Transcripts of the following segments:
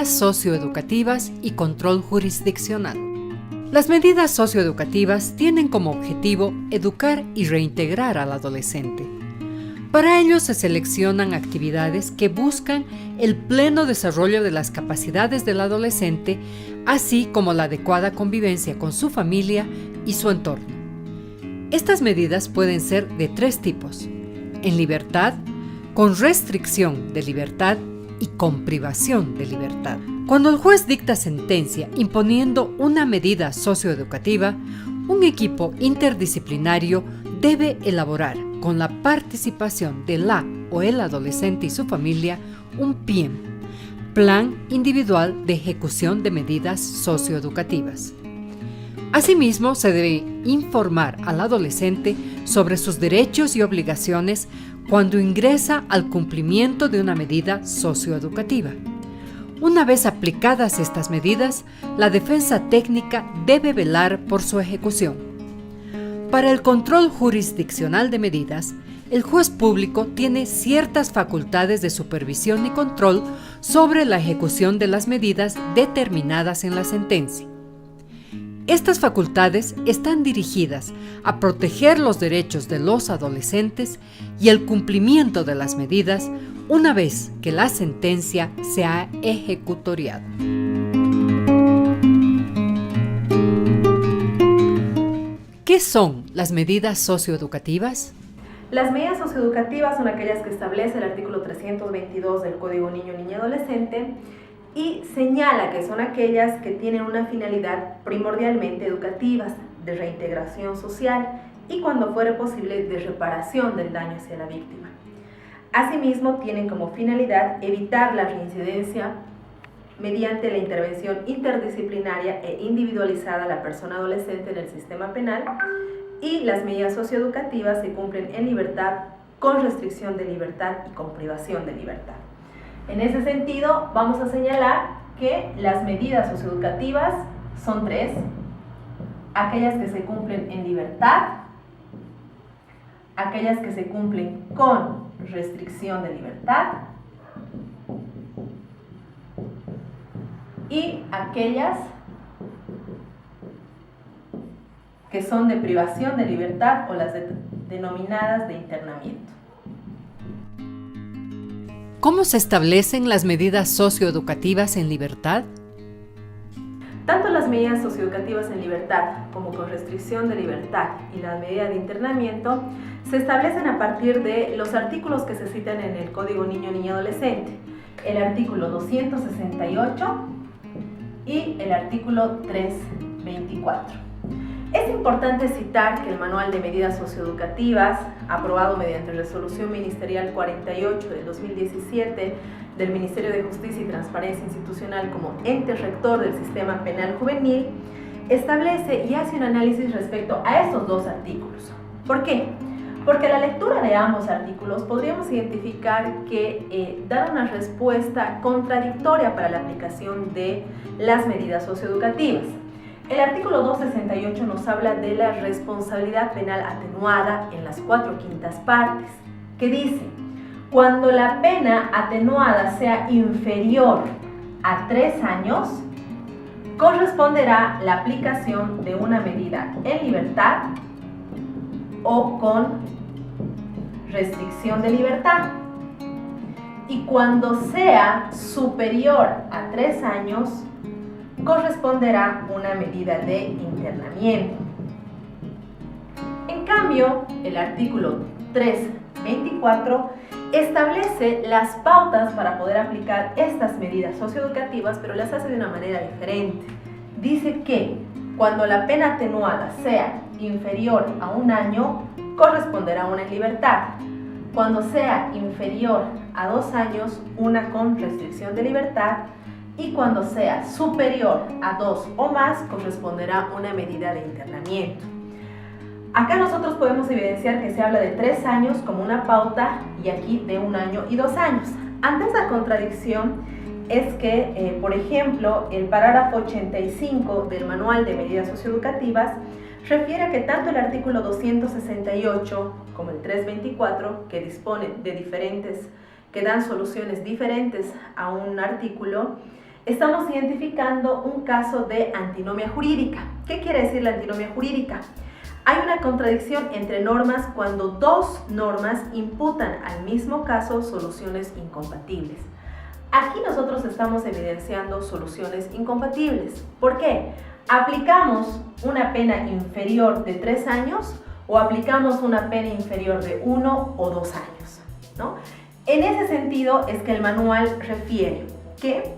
Medidas socioeducativas y control jurisdiccional. Las medidas socioeducativas tienen como objetivo educar y reintegrar al adolescente. Para ello se seleccionan actividades que buscan el pleno desarrollo de las capacidades del adolescente, así como la adecuada convivencia con su familia y su entorno. Estas medidas pueden ser de tres tipos: en libertad, con restricción de libertad y con privación de libertad. Cuando el juez dicta sentencia imponiendo una medida socioeducativa, un equipo interdisciplinario debe elaborar, con la participación de la o el adolescente y su familia, un PIEM, Plan Individual de Ejecución de Medidas Socioeducativas. Asimismo, se debe informar al adolescente sobre sus derechos y obligaciones cuando ingresa al cumplimiento de una medida socioeducativa. Una vez aplicadas estas medidas, la defensa técnica debe velar por su ejecución. Para el control jurisdiccional de medidas, el juez público tiene ciertas facultades de supervisión y control sobre la ejecución de las medidas determinadas en la sentencia. Estas facultades están dirigidas a proteger los derechos de los adolescentes y el cumplimiento de las medidas una vez que la sentencia se ha ejecutoriado. ¿Qué son las medidas socioeducativas? Las medidas socioeducativas son aquellas que establece el artículo 322 del Código Niño, Niña y Adolescente y señala que son aquellas que tienen una finalidad primordialmente educativas, de reintegración social y, cuando fuere posible, de reparación del daño hacia la víctima. Asimismo, tienen como finalidad evitar la reincidencia mediante la intervención interdisciplinaria e individualizada a la persona adolescente en el sistema penal, y las medidas socioeducativas se cumplen en libertad, con restricción de libertad y con privación de libertad. En ese sentido, vamos a señalar que las medidas socioeducativas son tres: aquellas que se cumplen en libertad, aquellas que se cumplen con restricción de libertad y aquellas que son de privación de libertad o las denominadas de internamiento. ¿Cómo se establecen las medidas socioeducativas en libertad? Tanto las medidas socioeducativas en libertad como con restricción de libertad y la medida de internamiento se establecen a partir de los artículos que se citan en el Código Niño, Niña y Adolescente: el artículo 268 y el artículo 324. Es importante citar que el Manual de Medidas Socioeducativas, aprobado mediante Resolución Ministerial 48 del 2017 del Ministerio de Justicia y Transparencia Institucional como ente rector del sistema penal juvenil, establece y hace un análisis respecto a estos dos artículos. ¿Por qué? Porque a la lectura de ambos artículos podríamos identificar que dan una respuesta contradictoria para la aplicación de las medidas socioeducativas. El artículo 268 nos habla de la responsabilidad penal atenuada en las 4/5 partes, que dice: cuando la pena atenuada sea inferior a 3 años, corresponderá la aplicación de una medida en libertad o con restricción de libertad. Y cuando sea superior a 3 años, corresponderá una medida de internamiento. En cambio, el artículo 324 establece las pautas para poder aplicar estas medidas socioeducativas, pero las hace de una manera diferente. Dice que cuando la pena atenuada sea inferior a 1 año, corresponderá una en libertad. Cuando sea inferior a 2 años, una con restricción de libertad. Y cuando sea superior a 2 o más, corresponderá una medida de internamiento. Acá nosotros podemos evidenciar que se habla de 3 años como una pauta y aquí de 1 año y 2 años. Ante esa contradicción es que, por ejemplo, el parágrafo 85 del Manual de Medidas Socioeducativas refiere que tanto el artículo 268 como el 324, que disponen de que dan soluciones diferentes a un artículo, estamos identificando un caso de antinomia jurídica. ¿Qué quiere decir la antinomia jurídica? Hay una contradicción entre normas cuando dos normas imputan al mismo caso soluciones incompatibles. Aquí nosotros estamos evidenciando soluciones incompatibles. ¿Por qué? ¿Aplicamos una pena inferior de 3 años o aplicamos una pena inferior de 1 o 2 años? ¿No? En ese sentido es que el manual refiere que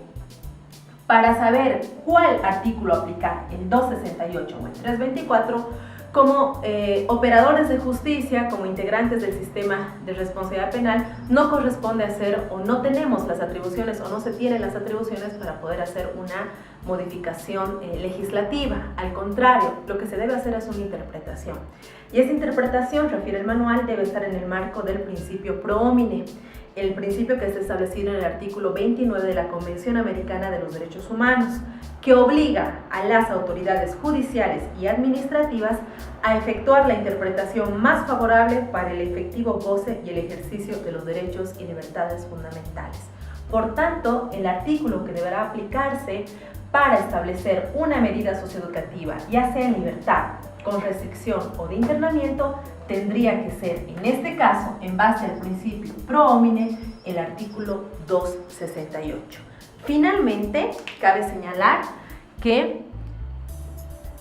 para saber cuál artículo aplicar, el 268 o el 324, como operadores de justicia, como integrantes del sistema de responsabilidad penal, no corresponde hacer o no tenemos las atribuciones o no se tienen las atribuciones para poder hacer una modificación legislativa. Al contrario, lo que se debe hacer es una interpretación. Y esa interpretación, refiere el manual, debe estar en el marco del principio pro homine, el principio que está establecido en el artículo 29 de la Convención Americana de los Derechos Humanos, que obliga a las autoridades judiciales y administrativas a efectuar la interpretación más favorable para el efectivo goce y el ejercicio de los derechos y libertades fundamentales. Por tanto, el artículo que deberá aplicarse para establecer una medida socioeducativa, ya sea en libertad, con restricción o de internamiento, tendría que ser, en este caso, en base al principio pro homine, el artículo 268. Finalmente, cabe señalar que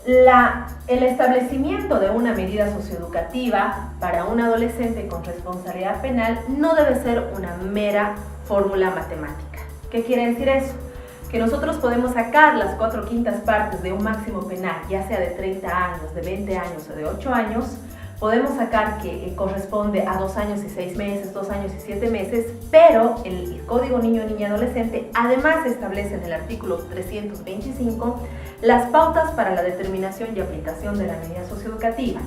el establecimiento de una medida socioeducativa para un adolescente con responsabilidad penal no debe ser una mera fórmula matemática. ¿Qué quiere decir eso? Que nosotros podemos sacar las 4/5 partes de un máximo penal, ya sea de 30 años, de 20 años o de 8 años, podemos sacar que corresponde a 2 años y 6 meses, 2 años y 7 meses, pero el Código Niño, Niña, Adolescente además establece en el artículo 325 las pautas para la determinación y aplicación de la medida socioeducativa.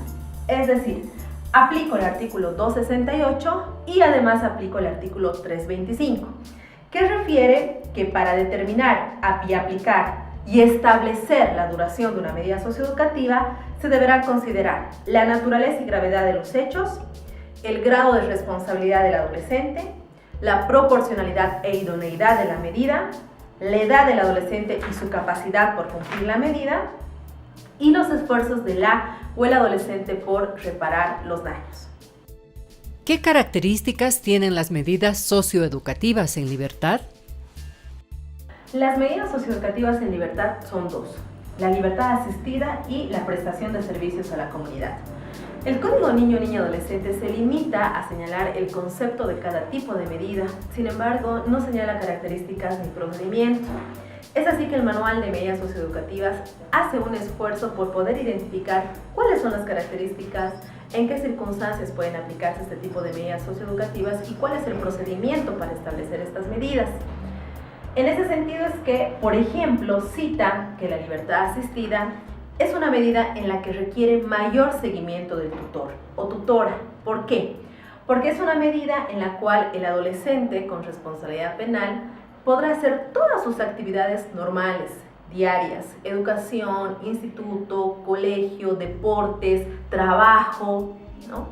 Es decir, aplico el artículo 268 y además aplico el artículo 325, que refiere que para determinar y aplicar y establecer la duración de una medida socioeducativa se deberá considerar la naturaleza y gravedad de los hechos, el grado de responsabilidad del adolescente, la proporcionalidad e idoneidad de la medida, la edad del adolescente y su capacidad por cumplir la medida, y los esfuerzos de la o el adolescente por reparar los daños. ¿Qué características tienen las medidas socioeducativas en libertad? Las medidas socioeducativas en libertad son dos: la libertad asistida y la prestación de servicios a la comunidad. El Código Niño, Niña, Adolescente se limita a señalar el concepto de cada tipo de medida, sin embargo, no señala características ni procedimiento. Es así que el Manual de Medidas Socioeducativas hace un esfuerzo por poder identificar cuáles son las características, en qué circunstancias pueden aplicarse este tipo de medidas socioeducativas y cuál es el procedimiento para establecer estas medidas. En ese sentido es que, por ejemplo, cita que la libertad asistida es una medida en la que requiere mayor seguimiento del tutor o tutora. ¿Por qué? Porque es una medida en la cual el adolescente con responsabilidad penal podrá hacer todas sus actividades normales, diarias: educación, instituto, colegio, deportes, trabajo, ¿no?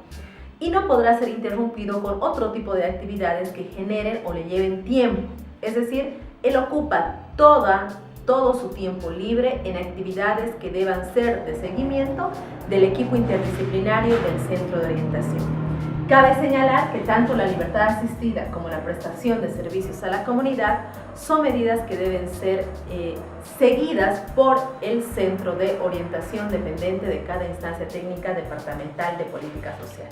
Y no podrá ser interrumpido con otro tipo de actividades que generen o le lleven tiempo. Es decir, él ocupa todo su tiempo libre en actividades que deban ser de seguimiento del equipo interdisciplinario del centro de orientación. Cabe señalar que tanto la libertad asistida como la prestación de servicios a la comunidad son medidas que deben ser seguidas por el centro de orientación dependiente de cada instancia técnica departamental de política social.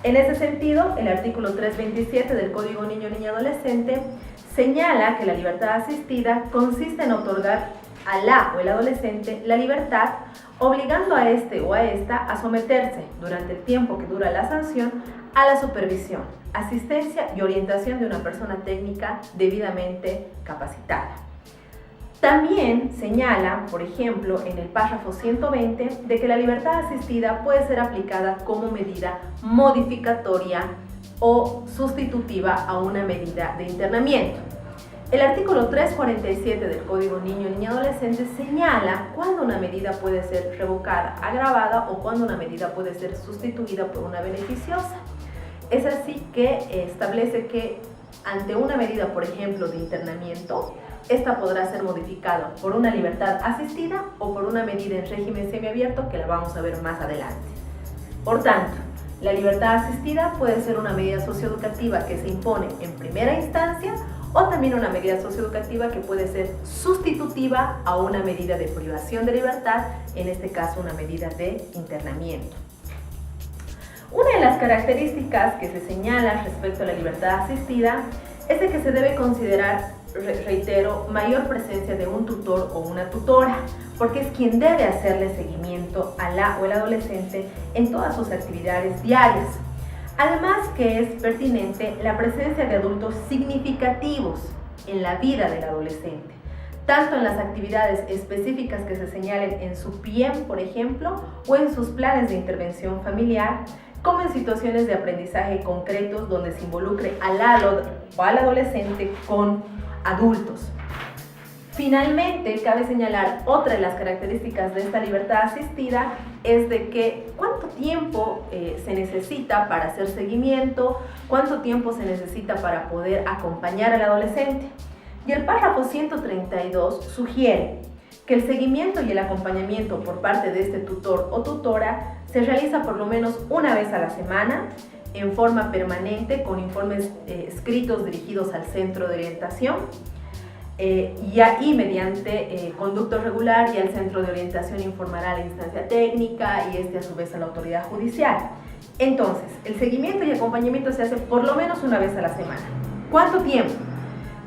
En ese sentido, el artículo 327 del Código Niño, Niña, Adolescente señala que la libertad asistida consiste en otorgar a la o el adolescente la libertad, obligando a este o a esta a someterse, durante el tiempo que dura la sanción, a la supervisión, asistencia y orientación de una persona técnica debidamente capacitada. También señala, por ejemplo, en el párrafo 120, de que la libertad asistida puede ser aplicada como medida modificatoria o sustitutiva a una medida de internamiento. El artículo 347 del Código Niño, Niña, Adolescente señala cuándo una medida puede ser revocada, agravada o cuándo una medida puede ser sustituida por una beneficiosa. Es así que establece que ante una medida, por ejemplo, de internamiento, esta podrá ser modificada por una libertad asistida o por una medida en régimen semiabierto que la vamos a ver más adelante. Por tanto, la libertad asistida puede ser una medida socioeducativa que se impone en primera instancia o también una medida socioeducativa que puede ser sustitutiva a una medida de privación de libertad, en este caso una medida de internamiento. Una de las características que se señala respecto a la libertad asistida es de que se debe considerar, reitero, mayor presencia de un tutor o una tutora, porque es quien debe hacerle seguimiento a la o el adolescente en todas sus actividades diarias. Además que es pertinente la presencia de adultos significativos en la vida del adolescente, tanto en las actividades específicas que se señalen en su PIEM, por ejemplo, o en sus planes de intervención familiar, como en situaciones de aprendizaje concretos donde se involucre al adolescente con adultos. Finalmente, cabe señalar otra de las características de esta libertad asistida es de que cuánto tiempo se necesita para hacer seguimiento, cuánto tiempo se necesita para poder acompañar al adolescente. Y el párrafo 132 sugiere que el seguimiento y el acompañamiento por parte de este tutor o tutora se realiza por lo menos una vez a la semana, en forma permanente, con informes escritos dirigidos al centro de orientación, y mediante conducto regular, y al centro de orientación informará a la instancia técnica y a su vez a la autoridad judicial. Entonces, el seguimiento y acompañamiento se hace por lo menos una vez a la semana. ¿Cuánto tiempo?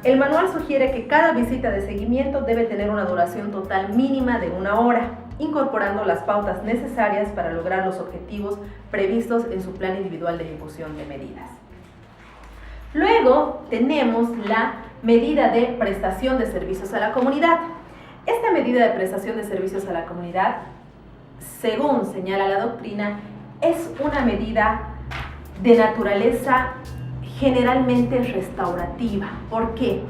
El manual sugiere que cada visita de seguimiento debe tener una duración total mínima de 1 hora, incorporando las pautas necesarias para lograr los objetivos previstos en su plan individual de ejecución de medidas. Luego tenemos la medida de prestación de servicios a la comunidad. Esta medida de prestación de servicios a la comunidad, según señala la doctrina, es una medida de naturaleza generalmente restaurativa. ¿Por qué?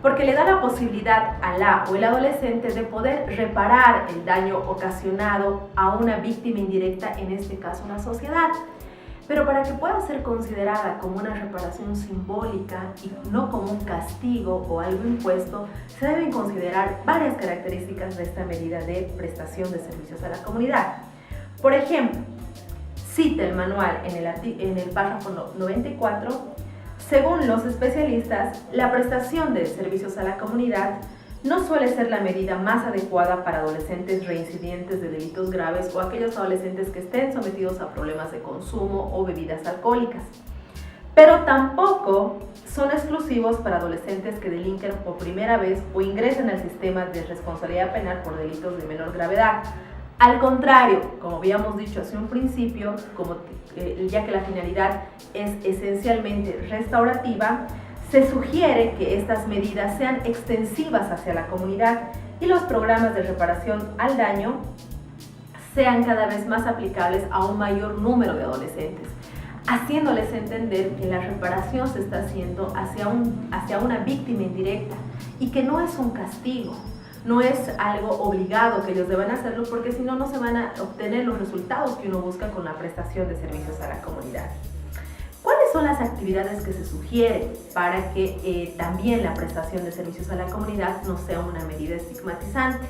Porque le da la posibilidad a la o el adolescente de poder reparar el daño ocasionado a una víctima indirecta, en este caso la sociedad. Pero para que pueda ser considerada como una reparación simbólica y no como un castigo o algo impuesto, se deben considerar varias características de esta medida de prestación de servicios a la comunidad. Por ejemplo, cita el manual en el párrafo 94, según los especialistas, la prestación de servicios a la comunidad no suele ser la medida más adecuada para adolescentes reincidentes de delitos graves o aquellos adolescentes que estén sometidos a problemas de consumo o bebidas alcohólicas. Pero tampoco son exclusivos para adolescentes que delinquen por primera vez o ingresen al sistema de responsabilidad penal por delitos de menor gravedad. Al contrario, como habíamos dicho hace un principio, ya que la finalidad es esencialmente restaurativa, se sugiere que estas medidas sean extensivas hacia la comunidad y los programas de reparación al daño sean cada vez más aplicables a un mayor número de adolescentes, haciéndoles entender que la reparación se está haciendo hacia una víctima indirecta y que no es un castigo, no es algo obligado que ellos deban hacerlo, porque si no, no se van a obtener los resultados que uno busca con la prestación de servicios a la comunidad. ¿Cuáles son las actividades que se sugieren para que también la prestación de servicios a la comunidad no sea una medida estigmatizante?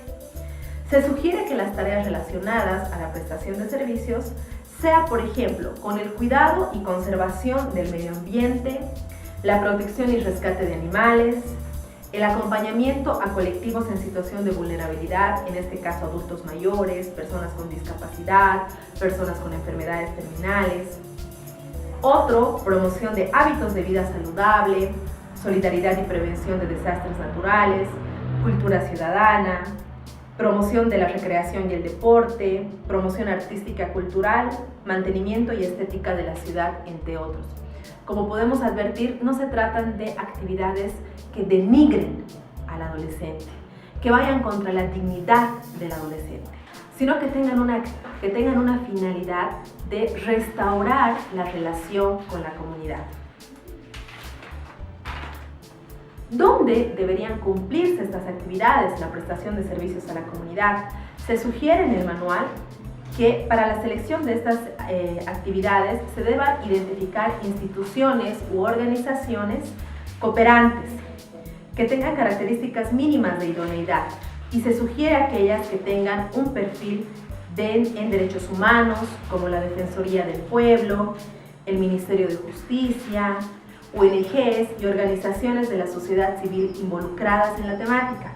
Se sugiere que las tareas relacionadas a la prestación de servicios sea, por ejemplo, con el cuidado y conservación del medio ambiente, la protección y rescate de animales, el acompañamiento a colectivos en situación de vulnerabilidad, en este caso adultos mayores, personas con discapacidad, personas con enfermedades terminales. Otro, promoción de hábitos de vida saludable, solidaridad y prevención de desastres naturales, cultura ciudadana, promoción de la recreación y el deporte, promoción artística cultural, mantenimiento y estética de la ciudad, entre otros. Como podemos advertir, no se tratan de actividades que denigren al adolescente, que vayan contra la dignidad del adolescente, sino que tengan una finalidad de restaurar la relación con la comunidad. ¿Dónde deberían cumplirse estas actividades, la prestación de servicios a la comunidad? Se sugiere en el manual que para la selección de estas actividades se deban identificar instituciones u organizaciones cooperantes, que tengan características mínimas de idoneidad y se sugiere aquellas que tengan un perfil en derechos humanos, como la Defensoría del Pueblo, el Ministerio de Justicia, ONGs y organizaciones de la sociedad civil involucradas en la temática.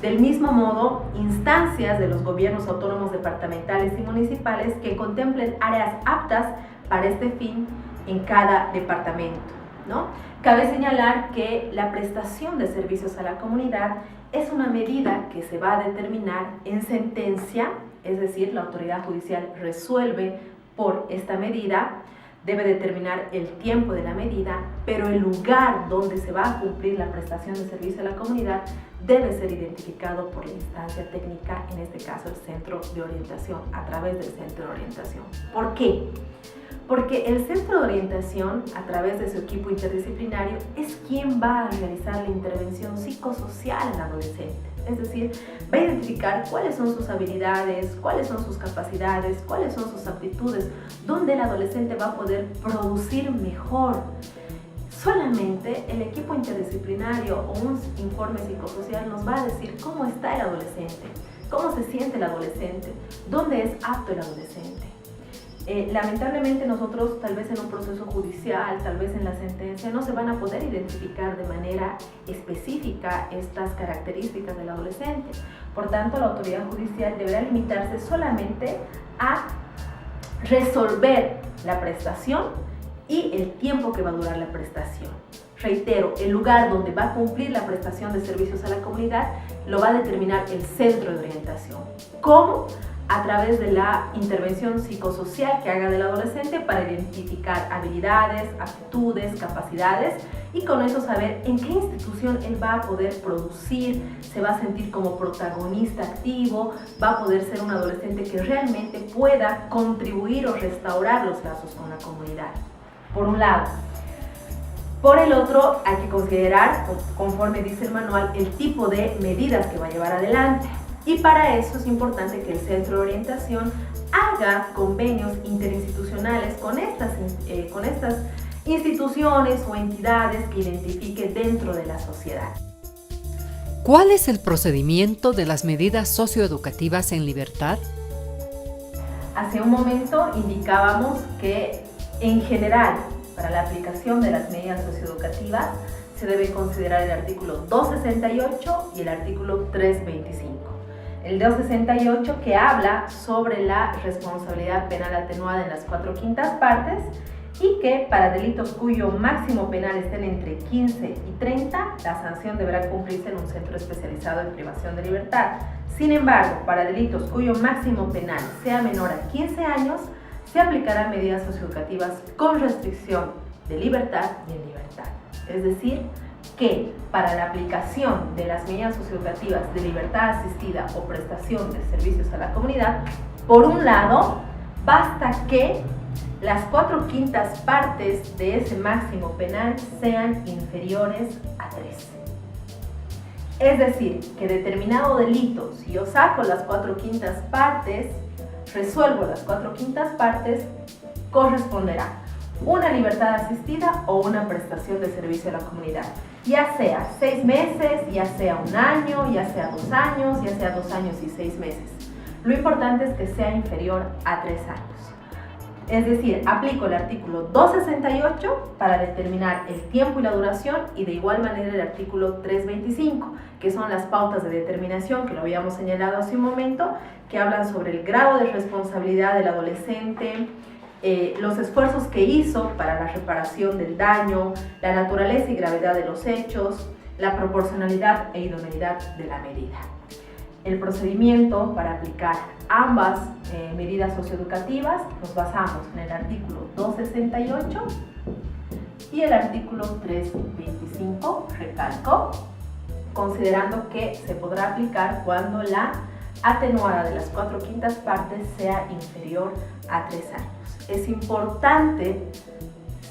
Del mismo modo, instancias de los gobiernos autónomos departamentales y municipales que contemplen áreas aptas para este fin en cada departamento, ¿no? Cabe señalar que la prestación de servicios a la comunidad es una medida que se va a determinar en sentencia, es decir, la autoridad judicial resuelve por esta medida, debe determinar el tiempo de la medida, pero el lugar donde se va a cumplir la prestación de servicio a la comunidad debe ser identificado por la instancia técnica, en este caso el centro de orientación, a través del centro de orientación. ¿Por qué? Porque el centro de orientación, a través de su equipo interdisciplinario, es quien va a realizar la intervención psicosocial al adolescente. Es decir, va a identificar cuáles son sus habilidades, cuáles son sus capacidades, cuáles son sus aptitudes, dónde el adolescente va a poder producir mejor. Solamente el equipo interdisciplinario o un informe psicosocial nos va a decir cómo está el adolescente, cómo se siente el adolescente, dónde es apto el adolescente. Lamentablemente nosotros, tal vez en un proceso judicial, tal vez en la sentencia, no se van a poder identificar de manera específica estas características del adolescente. Por tanto, la autoridad judicial deberá limitarse solamente a resolver la prestación y el tiempo que va a durar la prestación. Reitero, el lugar donde va a cumplir la prestación de servicios a la comunidad lo va a determinar el centro de orientación. ¿Cómo? A través de la intervención psicosocial que haga del adolescente para identificar habilidades, aptitudes, capacidades y con eso saber en qué institución él va a poder producir, se va a sentir como protagonista activo, va a poder ser un adolescente que realmente pueda contribuir o restaurar los lazos con la comunidad, por un lado. Por el otro, hay que considerar, conforme dice el manual, el tipo de medidas que va a llevar adelante. Y para eso es importante que el centro de orientación haga convenios interinstitucionales con estas instituciones o entidades que identifique dentro de la sociedad. ¿Cuál es el procedimiento de las medidas socioeducativas en libertad? Hace un momento indicábamos que en general, para la aplicación de las medidas socioeducativas, se debe considerar el artículo 268 y el artículo 325. El 268 que habla sobre la responsabilidad penal atenuada en las 4/5 partes y que para delitos cuyo máximo penal estén entre 15 y 30, la sanción deberá cumplirse en un centro especializado en privación de libertad. Sin embargo, para delitos cuyo máximo penal sea menor a 15 años, se aplicarán medidas socioeducativas con restricción de libertad y en libertad. Es decir, que para la aplicación de las medidas socioeducativas de libertad asistida o prestación de servicios a la comunidad, por un lado, basta que las 4/5 partes de ese máximo penal sean inferiores a 3. Es decir, que determinado delito, si yo saco las 4/5 partes, resuelvo las 4/5 partes, corresponderá una libertad asistida o una prestación de servicio a la comunidad, ya sea 6 meses, ya sea 1 año, ya sea 2 años, ya sea 2 años y 6 meses. Lo importante es que sea inferior a 3 años. Es decir, aplico el artículo 268 para determinar el tiempo y la duración y de igual manera el artículo 325, que son las pautas de determinación que lo habíamos señalado hace un momento, que hablan sobre el grado de responsabilidad del adolescente, los esfuerzos que hizo para la reparación del daño, la naturaleza y gravedad de los hechos, la proporcionalidad e idoneidad de la medida. El procedimiento para aplicar ambas medidas socioeducativas nos basamos en el artículo 268 y el artículo 325, recalco, considerando que se podrá aplicar cuando la atenuada de las 4/5 partes sea inferior a 3 años. Es importante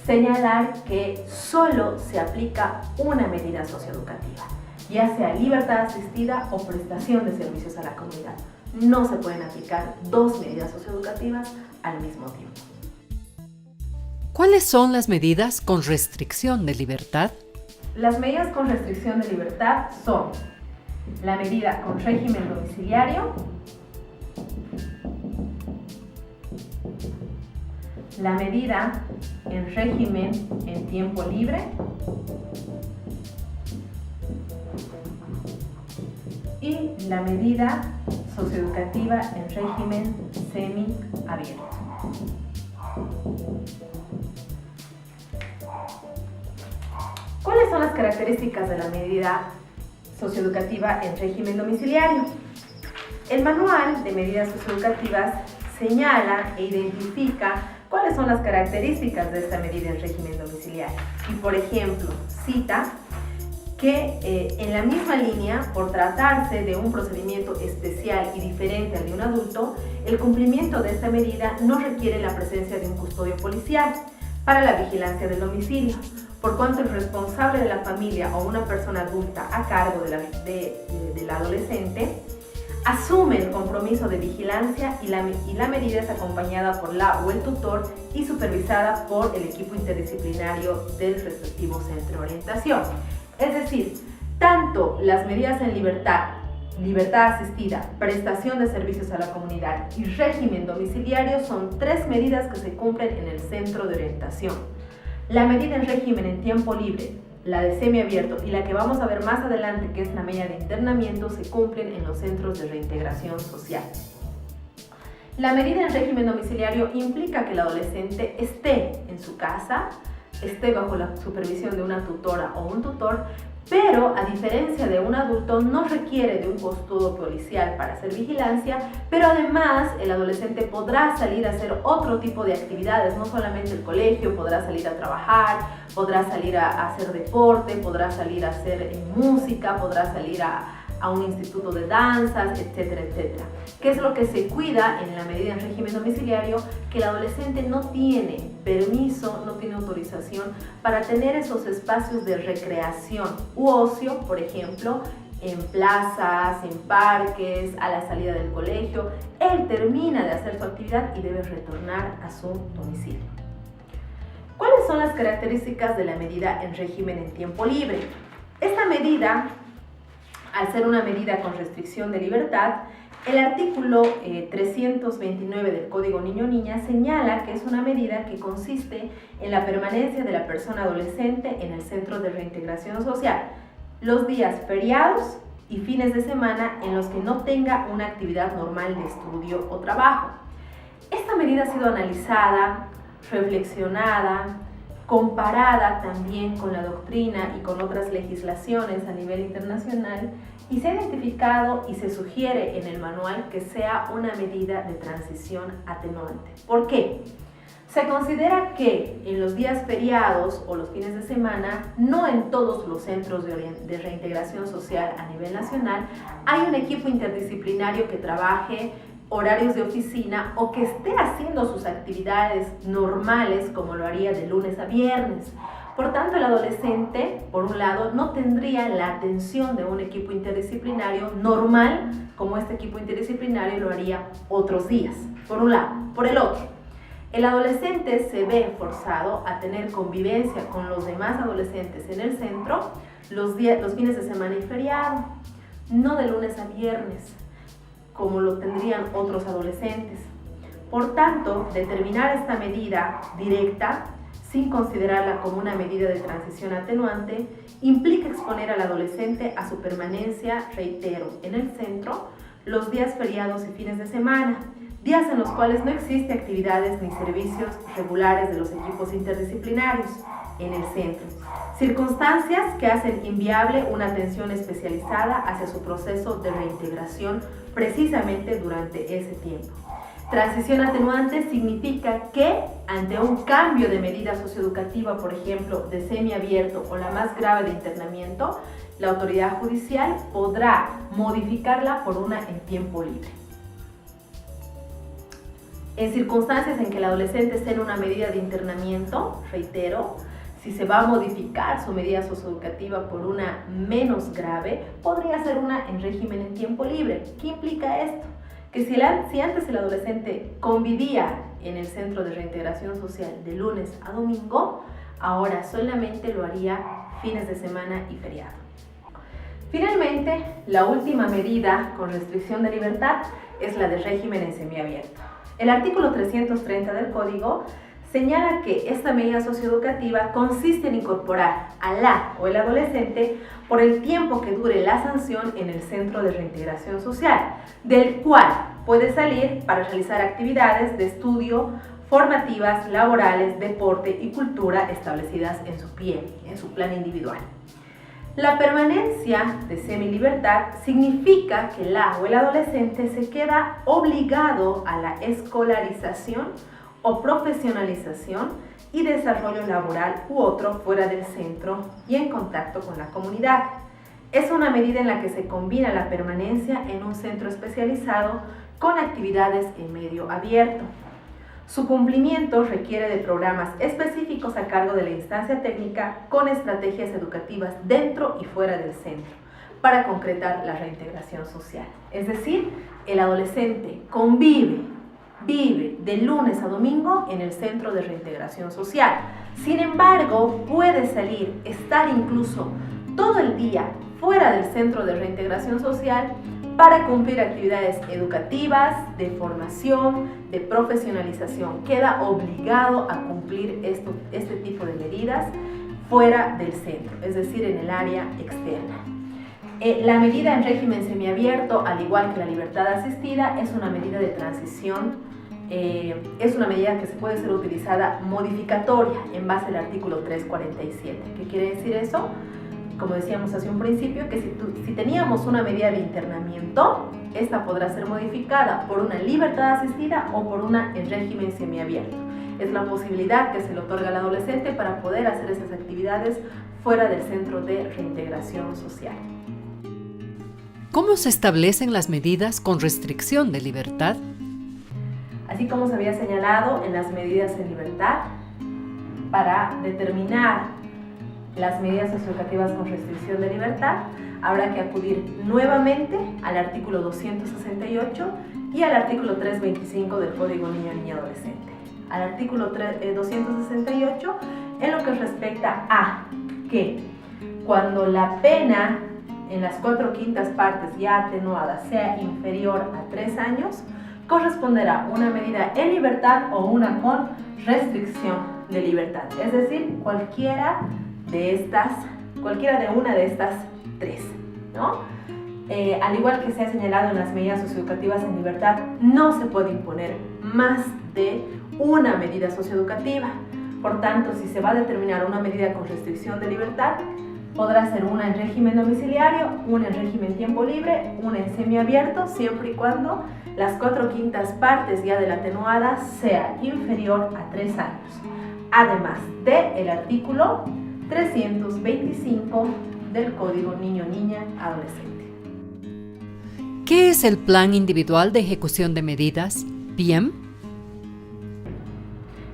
señalar que solo se aplica una medida socioeducativa, ya sea libertad asistida o prestación de servicios a la comunidad. No se pueden aplicar 2 medidas socioeducativas al mismo tiempo. ¿Cuáles son las medidas con restricción de libertad? Las medidas con restricción de libertad son la medida con régimen domiciliario, la medida en régimen en tiempo libre y la medida socioeducativa en régimen semiabierto. ¿Cuáles son las características de la medida socioeducativa en régimen domiciliario? El manual de medidas socioeducativas señala e identifica cuáles son las características de esta medida en régimen domiciliario. Y, por ejemplo, cita que en la misma línea, por tratarse de un procedimiento especial y diferente al de un adulto, el cumplimiento de esta medida no requiere la presencia de un custodio policial para la vigilancia del domicilio, por cuanto el responsable de la familia o una persona adulta a cargo del adolescente asume el compromiso de vigilancia y la medida es acompañada por la o el tutor y supervisada por el equipo interdisciplinario del respectivo centro de orientación. Es decir, tanto las medidas en libertad asistida, prestación de servicios a la comunidad y régimen domiciliario son tres medidas que se cumplen en el centro de orientación. La medida en régimen en tiempo libre, la de semiabierto y la que vamos a ver más adelante, que es la medida de internamiento, se cumplen en los centros de reintegración social. La medida en régimen domiciliario implica que el adolescente esté en su casa, esté bajo la supervisión de una tutora o un tutor, pero a diferencia de un adulto no requiere de un custodio policial para hacer vigilancia, pero además el adolescente podrá salir a hacer otro tipo de actividades, no solamente el colegio, podrá salir a trabajar, podrá salir a hacer deporte, podrá salir a hacer música, podrá salir a un instituto de danzas, etcétera, etcétera. ¿Qué es lo que se cuida en la medida en régimen domiciliario? Que el adolescente no tiene permiso, no tiene autorización para tener esos espacios de recreación u ocio, por ejemplo, en plazas, en parques, a la salida del colegio. Él termina de hacer su actividad y debe retornar a su domicilio. ¿Cuáles son las características de la medida en régimen en tiempo libre? Esta medida, al ser una medida con restricción de libertad, el artículo 329 del Código Niño-Niña señala que es una medida que consiste en la permanencia de la persona adolescente en el centro de reintegración social los días feriados y fines de semana en los que no tenga una actividad normal de estudio o trabajo. Esta medida ha sido analizada, reflexionada, comparada también con la doctrina y con otras legislaciones a nivel internacional, y se ha identificado y se sugiere en el manual que sea una medida de transición atenuante. ¿Por qué? Se considera que en los días feriados o los fines de semana, no en todos los centros de reintegración social a nivel nacional, hay un equipo interdisciplinario que trabaje horarios de oficina o que esté haciendo sus actividades normales como lo haría de lunes a viernes. Por tanto, el adolescente, por un lado, no tendría la atención de un equipo interdisciplinario normal, como este equipo interdisciplinario lo haría otros días, por un lado. Por el otro, el adolescente se ve forzado a tener convivencia con los demás adolescentes en el centro los fines de semana y feriado, no de lunes a viernes, como lo tendrían otros adolescentes. Por tanto, determinar esta medida directa, sin considerarla como una medida de transición atenuante, implica exponer al adolescente a su permanencia, reitero, en el centro, los días feriados y fines de semana, días en los cuales no existe actividades ni servicios regulares de los equipos interdisciplinarios en el centro. Circunstancias que hacen inviable una atención especializada hacia su proceso de reintegración precisamente durante ese tiempo. Transición atenuante significa que ante un cambio de medida socioeducativa, por ejemplo, de semiabierto o la más grave de internamiento, la autoridad judicial podrá modificarla por una en tiempo libre. En circunstancias en que el adolescente esté en una medida de internamiento, reitero, si se va a modificar su medida socioeducativa por una menos grave, podría ser una en régimen en tiempo libre. ¿Qué implica esto? Que si antes el adolescente convivía en el centro de reintegración social de lunes a domingo, ahora solamente lo haría fines de semana y feriado. Finalmente, la última medida con restricción de libertad es la de régimen en semiabierto. El artículo 330 del Código señala que esta medida socioeducativa consiste en incorporar a la o el adolescente por el tiempo que dure la sanción en el centro de reintegración social, del cual puede salir para realizar actividades de estudio, formativas, laborales, deporte y cultura establecidas en su plan individual. La permanencia de semilibertad significa que la o el adolescente se queda obligado a la escolarización o profesionalización y desarrollo laboral u otro fuera del centro y en contacto con la comunidad. Es una medida en la que se combina la permanencia en un centro especializado con actividades en medio abierto. Su cumplimiento requiere de programas específicos a cargo de la instancia técnica con estrategias educativas dentro y fuera del centro para concretar la reintegración social. Es decir, el adolescente vive de lunes a domingo en el centro de reintegración social. Sin embargo, puede salir, estar incluso todo el día fuera del centro de reintegración social para cumplir actividades educativas, de formación, de profesionalización. Queda obligado a cumplir este tipo de medidas fuera del centro, es decir, en el área externa. La medida en régimen semiabierto, al igual que la libertad asistida, es una medida de transición. Es una medida que se puede ser utilizada modificatoria en base al artículo 347. ¿Qué quiere decir eso? Como decíamos hace un principio, que si teníamos una medida de internamiento, esta podrá ser modificada por una libertad asistida o por una en régimen semiabierto. Es la posibilidad que se le otorga al adolescente para poder hacer esas actividades fuera del centro de reintegración social. ¿Cómo se establecen las medidas con restricción de libertad? Así como se había señalado en las medidas en libertad, para determinar las medidas socioeducativas con restricción de libertad, habrá que acudir nuevamente al artículo 268 y al artículo 325 del Código Niño-Niña Adolescente. Al artículo 268 en lo que respecta a que cuando la pena en las 4/5 partes ya atenuada sea inferior a 3 años, corresponderá una medida en libertad o una con restricción de libertad, es decir, cualquiera de una de estas tres, ¿no? Al igual que se ha señalado en las medidas socioeducativas en libertad, no se puede imponer más de una medida socioeducativa. Por tanto, si se va a determinar una medida con restricción de libertad, podrá ser una en régimen domiciliario, una en régimen tiempo libre, una en semiabierto, siempre y cuando las 4/5 partes ya de la atenuada sea inferior a 3 años. Además del artículo 325 del Código Niño-Niña Adolescente. ¿Qué es el Plan Individual de Ejecución de Medidas, PIEM?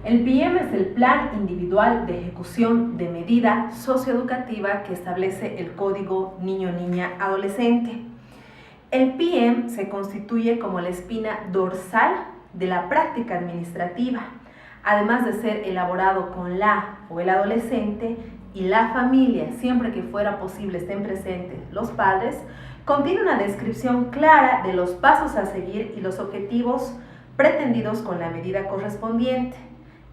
El PIEM es el Plan Individual de Ejecución de Medida Socioeducativa que establece el Código Niño-Niña Adolescente. El PIEM se constituye como la espina dorsal de la práctica administrativa, además de ser elaborado con la o el adolescente y la familia, siempre que fuera posible estén presentes los padres, contiene una descripción clara de los pasos a seguir y los objetivos pretendidos con la medida correspondiente.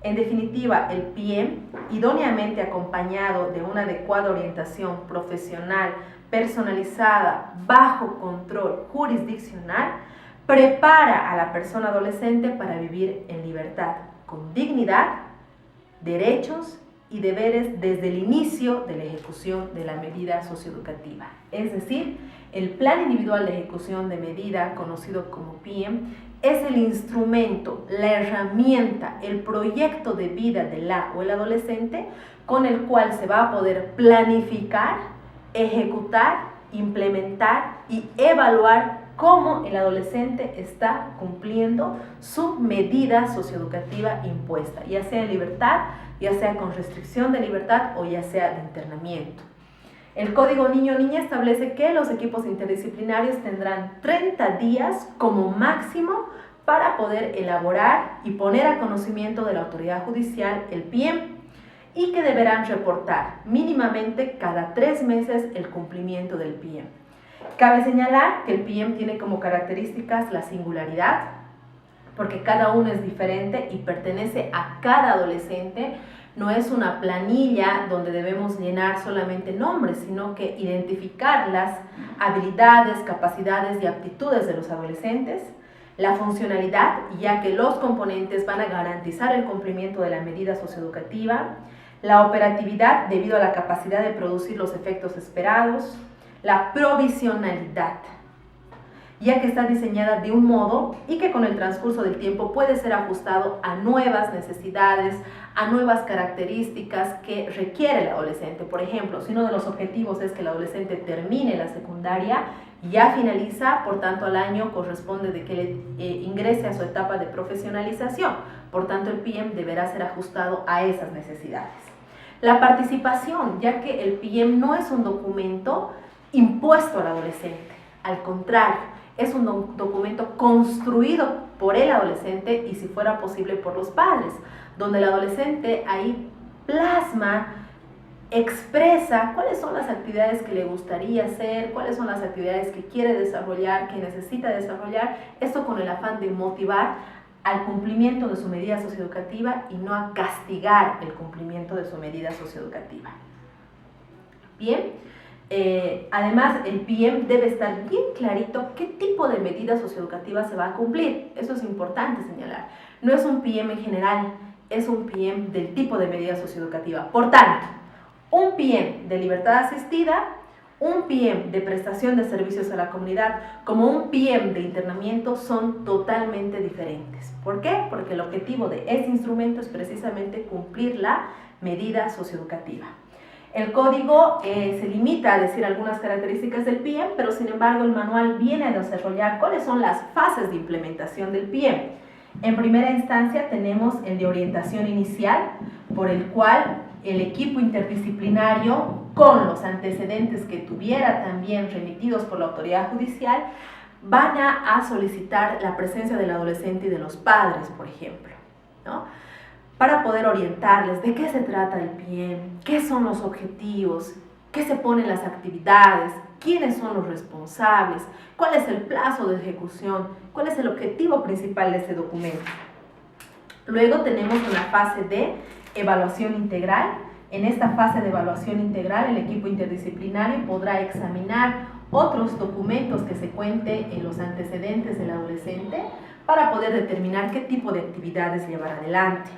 En definitiva, el PIEM, idóneamente acompañado de una adecuada orientación profesional, personalizada, bajo control jurisdiccional, prepara a la persona adolescente para vivir en libertad, con dignidad, derechos y deberes desde el inicio de la ejecución de la medida socioeducativa. Es decir, el Plan Individual de Ejecución de Medida, conocido como PIEM, es el instrumento, la herramienta, el proyecto de vida de la o el adolescente con el cual se va a poder planificar, ejecutar, implementar y evaluar cómo el adolescente está cumpliendo su medida socioeducativa impuesta, ya sea en libertad, ya sea con restricción de libertad o ya sea de internamiento. El Código Niño-Niña establece que los equipos interdisciplinarios tendrán 30 días como máximo para poder elaborar y poner a conocimiento de la autoridad judicial el PIEM y que deberán reportar mínimamente cada 3 meses el cumplimiento del PM. Cabe señalar que el PM tiene como características la singularidad, porque cada uno es diferente y pertenece a cada adolescente. No es una planilla donde debemos llenar solamente nombres, sino que identificar las habilidades, capacidades y aptitudes de los adolescentes, la funcionalidad, ya que los componentes van a garantizar el cumplimiento de la medida socioeducativa, la operatividad debido a la capacidad de producir los efectos esperados, la provisionalidad, ya que está diseñada de un modo y que con el transcurso del tiempo puede ser ajustado a nuevas necesidades, a nuevas características que requiere el adolescente. Por ejemplo, si uno de los objetivos es que el adolescente termine la secundaria, ya finaliza, por tanto al año corresponde de que le ingrese a su etapa de profesionalización. Por tanto, el PM deberá ser ajustado a esas necesidades. La participación, ya que el PM no es un documento impuesto al adolescente, al contrario, es un documento construido por el adolescente y, si fuera posible, por los padres, donde el adolescente ahí plasma, expresa cuáles son las actividades que le gustaría hacer, cuáles son las actividades que quiere desarrollar, que necesita desarrollar, esto con el afán de motivar al cumplimiento de su medida socioeducativa y no a castigar el cumplimiento de su medida socioeducativa. Bien, además el PM debe estar bien clarito qué tipo de medida socioeducativa se va a cumplir. Eso es importante señalar. No es un PM en general, es un PM del tipo de medida socioeducativa. Por tanto, un PM de libertad asistida, un PM de prestación de servicios a la comunidad, como un PM de internamiento son totalmente diferentes. ¿Por qué? Porque el objetivo de este instrumento es precisamente cumplir la medida socioeducativa. El código se limita a decir algunas características del PM, pero sin embargo el manual viene a desarrollar cuáles son las fases de implementación del PM. En primera instancia tenemos el de orientación inicial, por el cual el equipo interdisciplinario, con los antecedentes que tuviera también remitidos por la autoridad judicial, van a solicitar la presencia del adolescente y de los padres, por ejemplo, ¿no? Para poder orientarles de qué se trata el PM, qué son los objetivos, qué se ponen las actividades, quiénes son los responsables, cuál es el plazo de ejecución, cuál es el objetivo principal de este documento. Luego tenemos una fase de evaluación integral. En esta fase de evaluación integral, el equipo interdisciplinario podrá examinar otros documentos que se cuente en los antecedentes del adolescente para poder determinar qué tipo de actividades llevar adelante.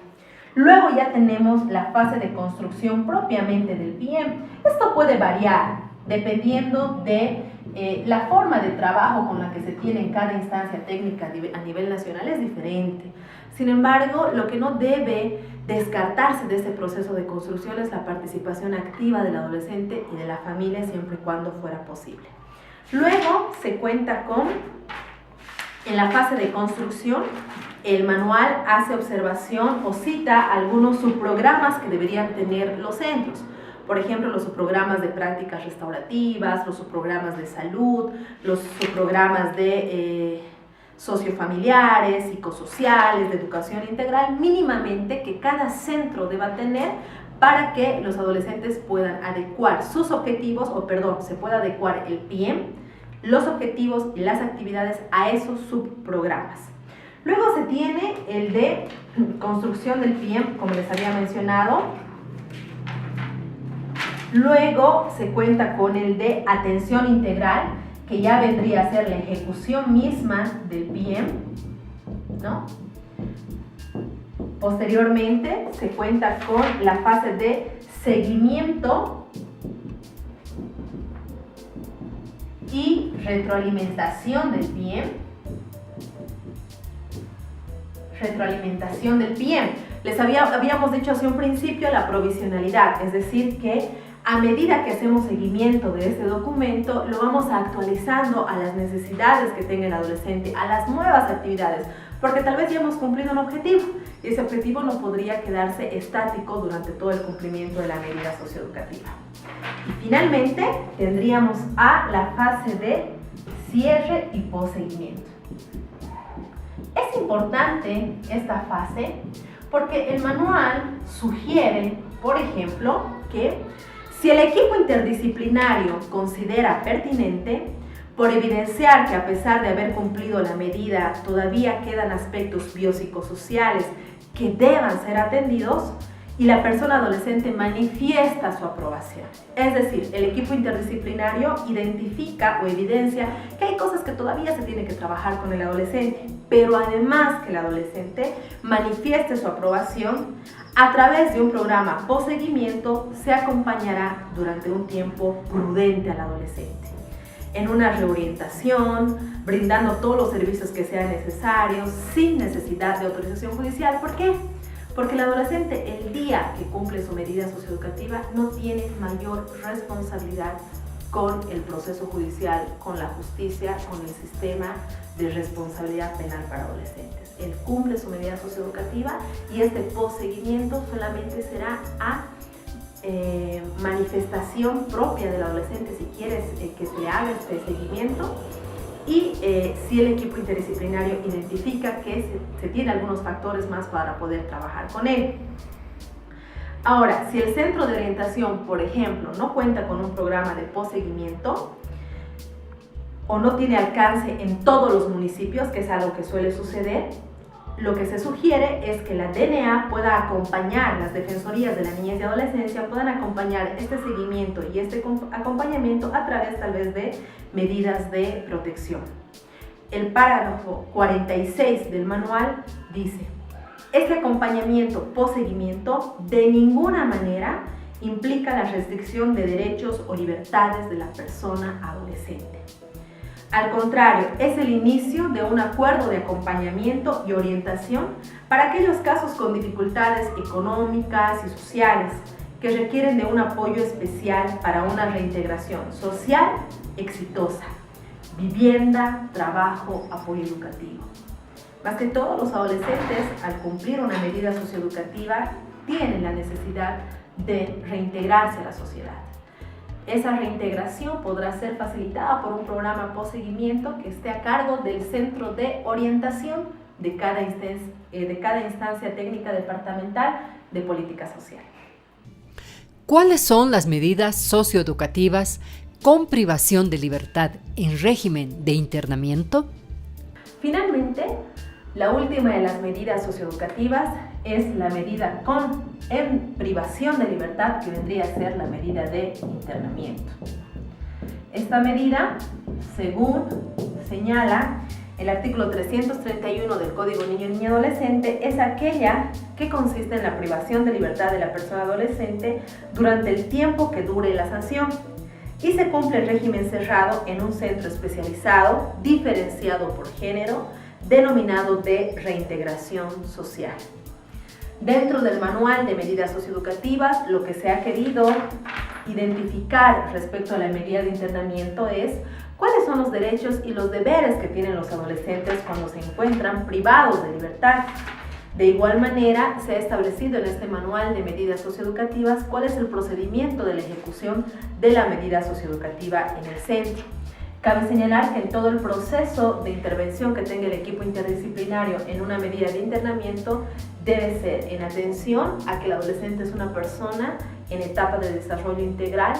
Luego ya tenemos la fase de construcción propiamente del PM. Esto puede variar dependiendo de la forma de trabajo con la que se tiene en cada instancia técnica a nivel nacional es diferente. Sin embargo, lo que no debe descartarse de este proceso de construcción es la participación activa del adolescente y de la familia siempre y cuando fuera posible. Luego se cuenta con, en la fase de construcción, el manual hace observación o cita algunos subprogramas que deberían tener los centros. Por ejemplo, los subprogramas de prácticas restaurativas, los subprogramas de salud, los subprogramas de sociofamiliares, psicosociales, de educación integral, mínimamente que cada centro deba tener para que los adolescentes puedan adecuar sus objetivos, se pueda adecuar el PM, los objetivos y las actividades a esos subprogramas. Luego se tiene el de construcción del PM, como les había mencionado. Luego se cuenta con el de atención integral, que ya vendría a ser la ejecución misma del PM, ¿no? Posteriormente se cuenta con la fase de seguimiento y retroalimentación del PM. Retroalimentación del PM. Les habíamos dicho hace un principio la provisionalidad, es decir que a medida que hacemos seguimiento de este documento, lo vamos actualizando a las necesidades que tenga el adolescente, a las nuevas actividades, porque tal vez ya hemos cumplido un objetivo y ese objetivo no podría quedarse estático durante todo el cumplimiento de la medida socioeducativa. Y finalmente tendríamos a la fase de cierre y posseguimiento. Es importante esta fase porque el manual sugiere Por ejemplo, que si el equipo interdisciplinario considera pertinente, por evidenciar que a pesar de haber cumplido la medida, todavía quedan aspectos biopsicosociales que deban ser atendidos, y la persona adolescente manifiesta su aprobación. Es decir, el equipo interdisciplinario identifica o evidencia que hay cosas que todavía se tienen que trabajar con el adolescente, pero además que el adolescente manifieste su aprobación, a través de un programa post-seguimiento se acompañará durante un tiempo prudente al adolescente, en una reorientación, brindando todos los servicios que sean necesarios, sin necesidad de autorización judicial. ¿Por qué? Porque el adolescente, el día que cumple su medida socioeducativa, no tiene mayor responsabilidad con el proceso judicial, con la justicia, con el sistema de responsabilidad penal para adolescentes. Él cumple su medida socioeducativa y este postseguimiento solamente será a manifestación propia del adolescente si quieres que se le haga este seguimiento, y si el equipo interdisciplinario identifica que se tiene algunos factores más para poder trabajar con él. Ahora, si el centro de orientación, por ejemplo, no cuenta con un programa de postseguimiento o no tiene alcance en todos los municipios, que es algo que suele suceder, lo que se sugiere es que la DNA pueda acompañar, las defensorías de la niñez y adolescencia puedan acompañar este seguimiento y este acompañamiento a través tal vez de medidas de protección. El párrafo 46 del manual dice: este acompañamiento post-seguimiento de ninguna manera implica la restricción de derechos o libertades de la persona adolescente. Al contrario, es el inicio de un acuerdo de acompañamiento y orientación para aquellos casos con dificultades económicas y sociales que requieren de un apoyo especial para una reintegración social exitosa, vivienda, trabajo, apoyo educativo. Más que todo, los adolescentes, al cumplir una medida socioeducativa, tienen la necesidad de reintegrarse a la sociedad. Esa reintegración podrá ser facilitada por un programa post-seguimiento que esté a cargo del centro de orientación de cada instancia técnica departamental de política social. ¿Cuáles son las medidas socioeducativas con privación de libertad en régimen de internamiento? Finalmente, la última de las medidas socioeducativas es la medida en privación de libertad, que vendría a ser la medida de internamiento. Esta medida, según señala el artículo 331 del Código Niño y Niña Adolescente, es aquella que consiste en la privación de libertad de la persona adolescente durante el tiempo que dure la sanción, y se cumple en régimen cerrado en un centro especializado, diferenciado por género, denominado de reintegración social. Dentro del manual de medidas socioeducativas, lo que se ha querido identificar respecto a la medida de internamiento es cuáles son los derechos y los deberes que tienen los adolescentes cuando se encuentran privados de libertad. De igual manera, se ha establecido en este manual de medidas socioeducativas cuál es el procedimiento de la ejecución de la medida socioeducativa en el centro. Cabe señalar que en todo el proceso de intervención que tenga el equipo interdisciplinario en una medida de internamiento debe ser en atención a que el adolescente es una persona en etapa de desarrollo integral,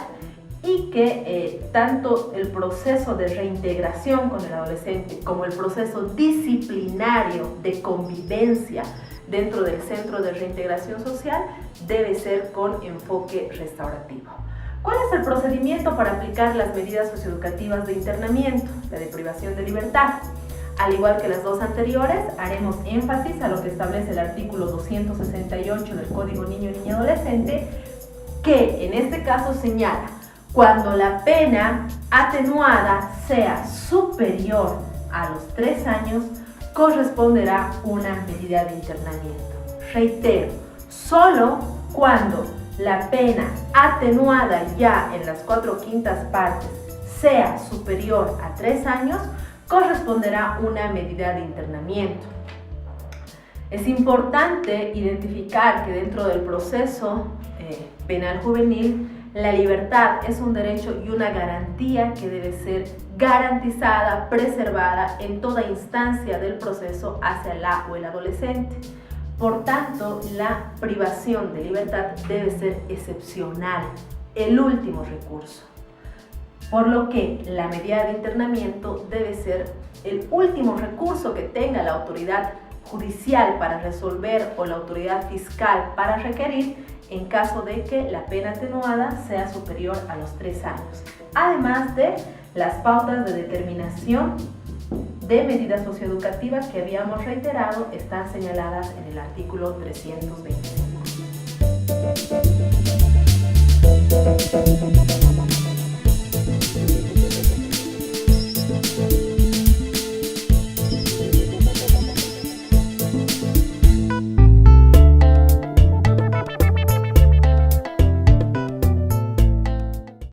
y que tanto el proceso de reintegración con el adolescente como el proceso disciplinario de convivencia dentro del centro de reintegración social debe ser con enfoque restaurativo. ¿Cuál es el procedimiento para aplicar las medidas socioeducativas de internamiento, la de privación de libertad? Al igual que las dos anteriores, haremos énfasis a lo que establece el artículo 268 del Código Niño y Niña Adolescente, que en este caso señala: cuando la pena atenuada sea superior a los 3 años, corresponderá una medida de internamiento. Reitero, solo cuando la pena atenuada ya en las 4/5 partes sea superior a 3 años, corresponderá una medida de internamiento. Es importante identificar que dentro del proceso penal juvenil, la libertad es un derecho y una garantía que debe ser garantizada, preservada en toda instancia del proceso hacia la o el adolescente. Por tanto, la privación de libertad debe ser excepcional, el último recurso. Por lo que la medida de internamiento debe ser el último recurso que tenga la autoridad judicial para resolver o la autoridad fiscal para requerir en caso de que la pena atenuada sea superior a los 3 años. Además de las pautas de determinación de medidas socioeducativas que habíamos reiterado están señaladas en el artículo 325.